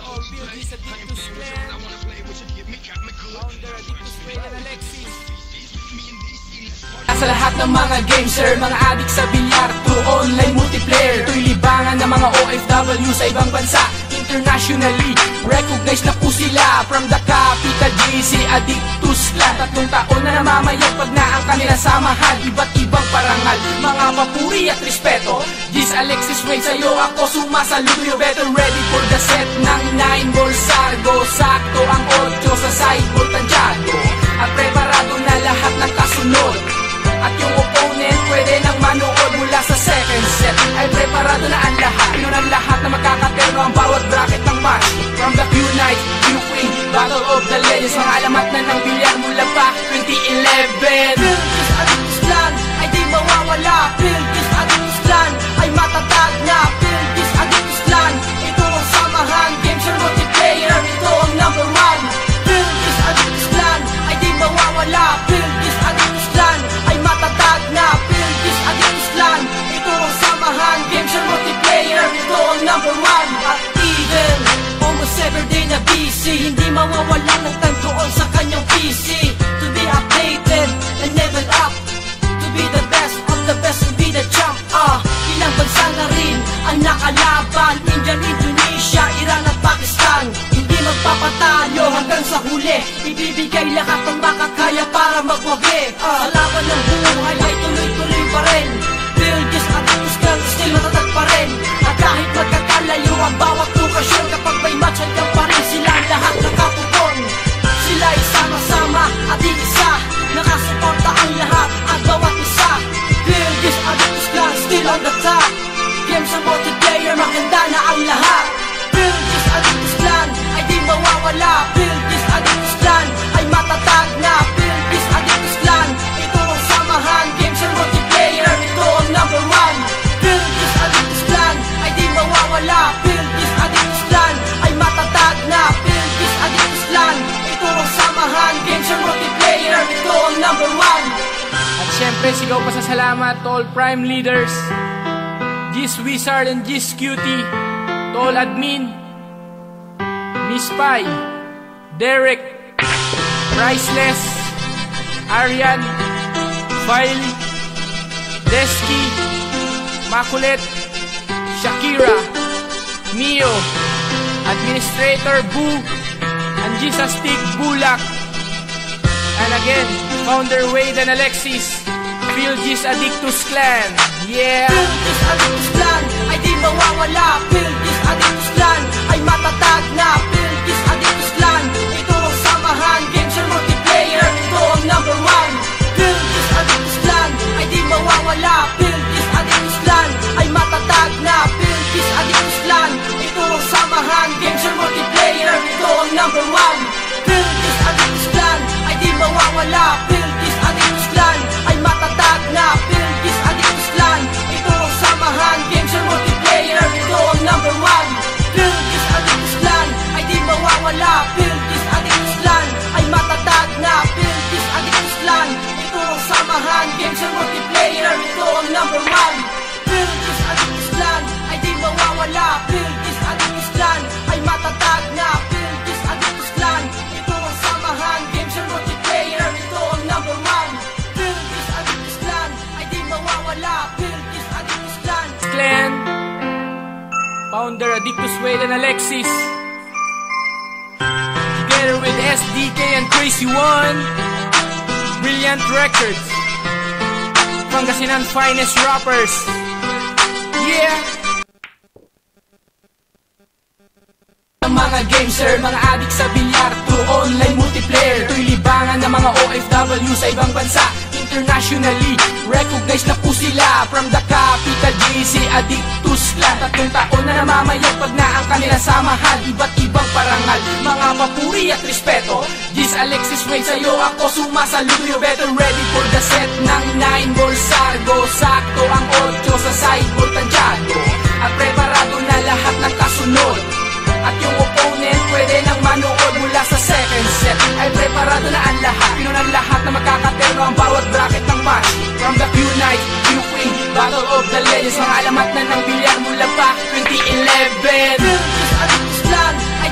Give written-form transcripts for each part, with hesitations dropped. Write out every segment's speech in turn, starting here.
all buildings sa Dictus Clan. Founder Dictus Clan and Alexis. Sa lahat ng mga gamer, mga adik sa bilyar to online multiplayer, to'y libangan ng mga OFW sa ibang bansa. Internationally recognized na po sila from the capital GC Addictus Clan. 3 taon na namamayagpag na ang kanilang samahan, iba't ibang parangal, mga papuri at respeto. Gis Alexis Wade, sa'yo ako sumasaludo. Better ready for the set ng 9 ball sargo. Sakto ang 8 sa sideboard tansyado, at preparado na lahat ng kasunod. At yung opponent pwede nang manood mula sa second set. Ay preparado na ang lahat, pinunan lahat na magkakaterno ang bawat bracket ng match. From the Q-Night, Q-Queen, Battle of the Legends, mga alamat na ng bilyar mula pa 2011. Philippines Addictus Clan ay di mawawala. Philippines Addictus Clan ay matatag na. Philippines Addictus Clan, ito ang samahan, games and multiplayer, ito ang number 1. Philippines Addictus Clan ay di mawawala. Philippines Addictus Clan ay matatag na. Philippines Addictus Clan, ito ang samahan, games and multiplayer, ito ang number 1. At even almost every day na busy, hindi mawawala ng time doon sa kanyang PC. To be updated and level up, to be the best of the best and be the champ. Ilang bansa na rin ang nakalaban, India, Indonesia, Iran at Pakistan. Hindi magpapatalo hanggang sa huli, ibibigay lahat ng makakaya para magwagi. Sa laban ng buhay ay tuloy-tuloy pa rin. Philippines Addictus Clan still matatag pa rin. At kahit magkakalayo ang bawat lokasyon, kapag may match hanggang pa rin sila lahat nakatugon. Sila ay sama-sama at iisa, nakasuporta ang lahat at bawat isa. Philippines Addictus Clan still on the top, games sa multiplayer, maganda na ang lahat. Philippines Addictus Clan ay di mawawala. Philippines Addictus Clan ay matatag na. Philippines Addictus Clan, ito ang samahan, games and multiplayer, ito ang number 1. Philippines Addictus Clan ay di mawawala. Philippines Addictus Clan ay matatag na. Philippines Addictus Clan, ito ang samahan, games and multiplayer, ito ang number 1. At syempre sigaw pa sa salamat to all prime leaders, Gis Wizard and Gis Cutie, to all admin, Miss Pai, Derek, Priceless, Arian, File, Desky, Makulet, Shakira, Mio, Administrator Boo, and Gisastic Bulak. And again, Founder Wade and Alexis, Philippines Addictus Clan. Yeah! Philippines Addictus Clan ay di mawawala. Philippines Addictus Clan ay matatag na. Philippines Addictus Clan, ito ang samahan, games and multiplayer, ito ang number 1. Philippines Addictus Clan ay di mawawala. Philippines Addictus Clan ay matatag na. Philippines Addictus Clan, ito ang samahan, games and multiplayer, ito ang number 1. Philippines Addictus Clan ay di mawawala. Philippines Addictus Clan ay matatag na. Philippines Addictus Clan, ito ang samahan, games and multiplayer, ito ang number 1. Philippines Addictus Clan ay di mawawala. Philippines Addictus Clan ay matatag na. Philippines Addictus Clan, ito ang samahan, games and multiplayer, ito ang number 1. Philippines Addictus Clan ay di mawawala. Philippines Addictus Clan ay matatag na. Philippines Addictus Clan, ito ang samahan, games and multiplayer, ito ang number 1. Philippines Addictus Clan ay di mawawala. Philippines Addictus Clan. Clan, Founder Addictus Wade and Alexis, together with SDK and Crazy One, Brilliant Records, Pangasinan finest rappers. Yeah! Mga gamer, mga adik sa bilyar to online multiplayer, to'y libangan ng mga OFW sa ibang bansa. Internationally recognized na po sila from the capital GC Addictus Clan. 3 taon na namamayagpag na ang kanilang samahan, iba't ibang parangal, mga papuri at respeto. Gis Alexis Wade, sa'yo ako sumasaludo. Better ready for the set ng 9 ball sargo. Sakto ang 8 sa sideboard tansyado, at preparado na lahat ng kasunod. At yung opponent pwede nang manood mula sa second set. Ay preparado na ang lahat, pinunan lahat na magkakaterno ang bawat bracket ng match. From the Q-Night, Q-Queen, Battle of the Legends, mga alamat na ng bilyar mula pa 2011. Philippines Addictus Clan ay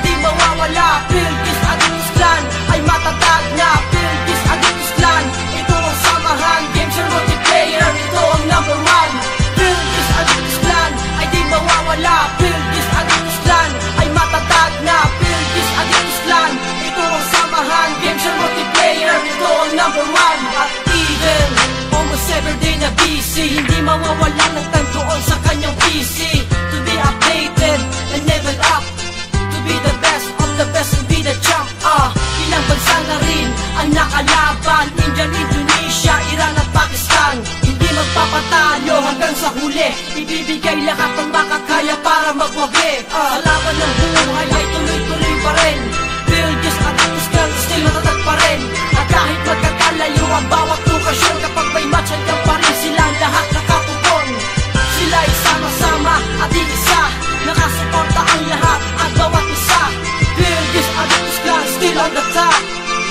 lahat ng makakaya para magwagi. Sa laban ng buhay ay tuloy-tuloy pa rin. Philgis Addictus Clan still matatag pa rin. At kahit magkakalayo ang bawat lokasyon, kapag may match hanggang pa rin silang lahat nakatugon. Sila ay sama-sama at iisa, nakasuporta ang lahat at bawat isa. Philgis Addictus Clan still on the top.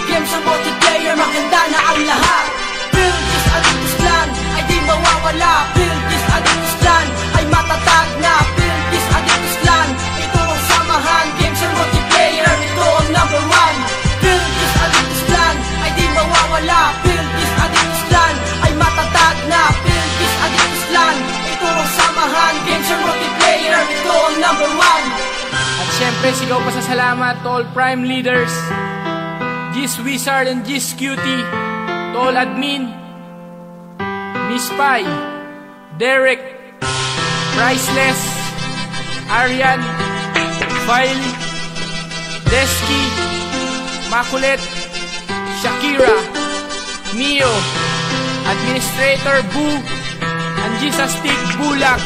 Games sa multiplayer, maganda na ang lahat. Philgis Addictus Clan ay di mawawala. Philgis Addictus Clan ay matatag na. Philgis Addictus Clan, ito ang samahan. Games sa multiplayer, ito ang number one. Philgis Addictus Clan ay di mawawala. Philgis Addictus Clan ay matatag na. Philgis Addictus Clan, ito ang samahan. Games sa multiplayer, ito ang number one. At syempre, sigaw pa sa salamat to all prime leaders, G's Wizard and G's Cutie, to all admin, Miss Pai, Derek, Priceless, Arian, File, Desky, Makulit, Shakira, Mio, Administrator Boo, and Jesus Stick Bulak,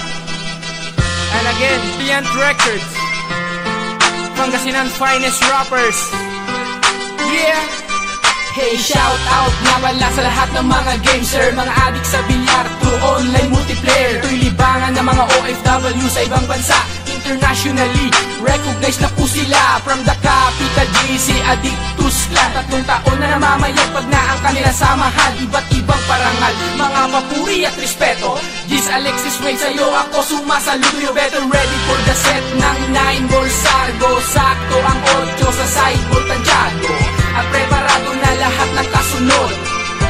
and again, Brilliant Records, Pangasinan finest rappers. Yeah! Hey, shout out nga pala sa lahat ng mga gamer, mga adik sa bilyar to online multiplayer. To'y libangan ng mga OFW sa ibang bansa, internationally recognized na po sila. From the capital GC Addictus Clan, 3 taon na namamayag pag na ang kanila samahan. Iba't ibang parangal, mga papuri at respeto. G's Alexis Wade, sa'yo ako sumasaludo. Better ready for the set ng 9 ball sargo. Sakto ang 8 sa sideball tansyado. At preparado na lahat ng kasunod.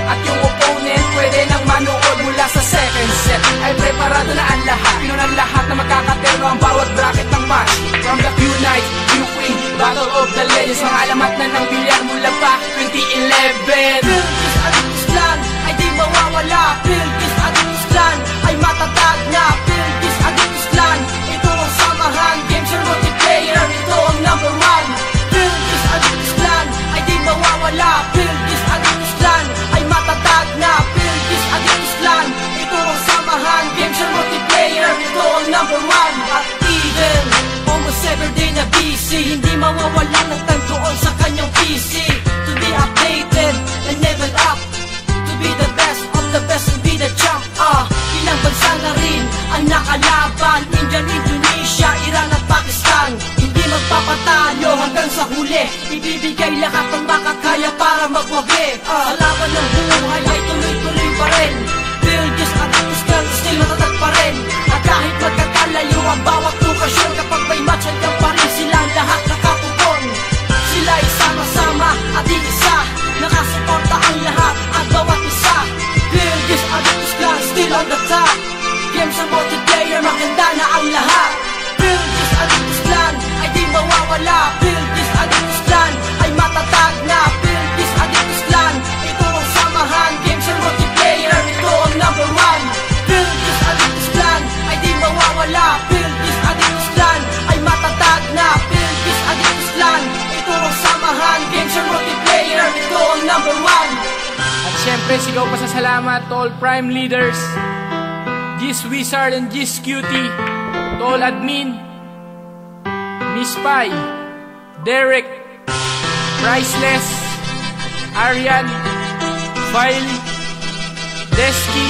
At yung opponent pwede nang manood mula sa second set. Ay preparado na ang lahat, pinunan lahat na magkakaterno ang bawat bracket ng match. From the Q-Night, Q-Queen, Battle of the Legends, mga alamat na ng bilyar mula pa 2011. Philgis Addictus Clan ay di mawawala. Philgis Addictus Clan ay matatag na. Philgis Addictus Clan, ito ang samahan. Games or multiplayer, ito ang number one. Philgis Addictus Clan ay di mawawala. Philgis Addictus Clan ay matatag na. Philgis Addictus Clan, ito ang samahan. Games or multiplayer, ito ang number one. At even almost every day na busy, hindi mawawala ng time doon sa kanyang PC. To be updated and level up, to be the best of the best and be the champ. Ilang bansa na rin ang nakalaban, India, Indonesia, Iran at Pakistan. Hindi magpapatalo hanggang sa huli, ibibigay lahat ng makakaya para magwagi. Sa laban ng buhay ay tuloy-tuloy pa rin. Philgis Addictus Clan still matatag pa rin. At kahit magkakalayo ang bawat lokasyon, kapag may match hanggang pa rin silang lahat nakatugon. Sila ay sama-sama at iisa, nakasuporta ang lahat at bawat isa. Philgis Addictus Clan still on the top. Games sa multiplayer, maganda na ang lahat. Philgis Addictus Clan ay di mawawala. Philgis Addictus Clan ay matatag na. Philgis Addictus Clan, ito ang samahan. Games sa multiplayer, ito ang number one. Philgis Addictus Clan ay di mawawala. Philgis Addictus Clan ay matatag na. Philgis Addictus Clan, ito ang samahan. Games sa multiplayer, ito ang number one. At syempre, sigaw pa sa salamat to all prime leaders, G's Wizard and G's Cutie, to all admin, Miss Pai, Derek, Priceless, Arian, File, Desky,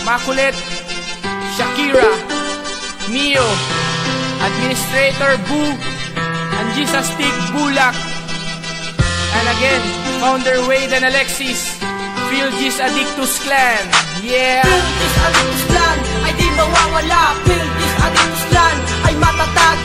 Makulit, Shakira, Mio, Administrator Boo, and Jesus Stick Bulak. And again, Founder Wade and Alexis, Philgis Addictus Clan. Yeah! Philgis Addictus Clan ay di mawawala. Philgis Addictus Clan ay matatag